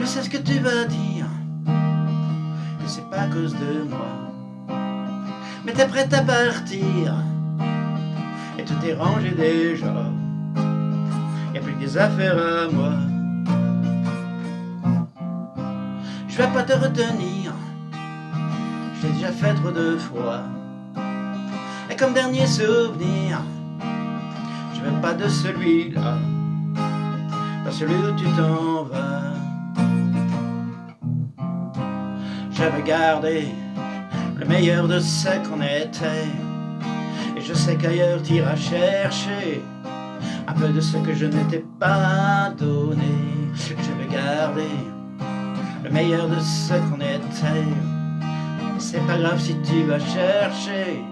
Je sais ce que tu vas dire, que c'est pas à cause de moi. Mais t'es prête à partir, et tout est rangé déjà. Y'a plus que des affaires à moi. Je vais pas te retenir, je l'ai déjà fait trop de fois. Et comme dernier souvenir, je veux pas de celui-là, pas celui où tu t'en vas. Je veux garder le meilleur de ce qu'on était, et je sais qu'ailleurs t'iras chercher un peu de ce que je ne t'ai pas donné. Je veux garder le meilleur de ce qu'on était, et c'est pas grave si tu vas chercher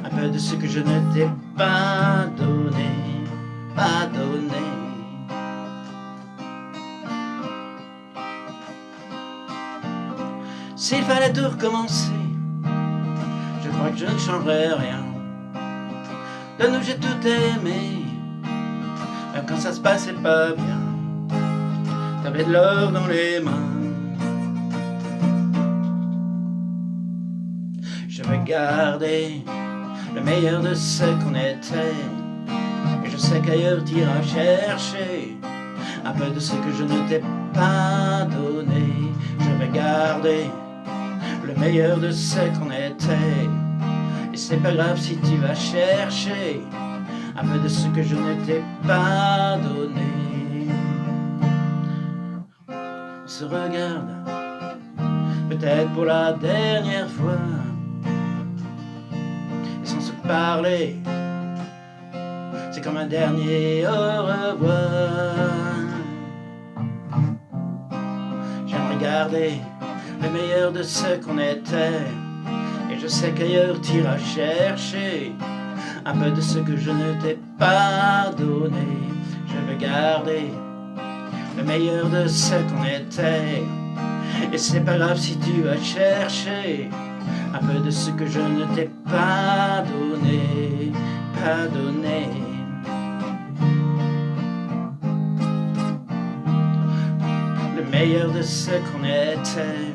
un peu de ce que je ne t'ai pas donné, pas donné. S'il fallait tout recommencer, je crois que je ne changerais rien. De nous j'ai tout aimé, même quand ça se passait pas bien. T'avais de l'or dans les mains. Je veux garder le meilleur de ce qu'on était, et je sais qu'ailleurs t'iras chercher un peu de ce que je ne t'ai pas donné. Je veux garder le meilleur de ce qu'on était, et c'est pas grave si tu vas chercher un peu de ce que je ne t'ai pas donné. On se regarde, peut-être pour la dernière fois, et sans se parler, c'est comme un dernier au revoir. J'aimerais garder le meilleur de ce qu'on était, et je sais qu'ailleurs t'iras chercher un peu de ce que je ne t'ai pas donné. Je veux garder le meilleur de ce qu'on était, et c'est pas grave si tu vas chercher un peu de ce que je ne t'ai pas donné, pas donné. Le meilleur de ce qu'on était,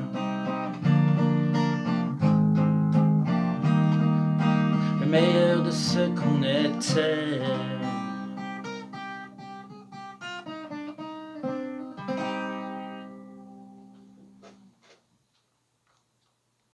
le meilleur de ce qu'on était.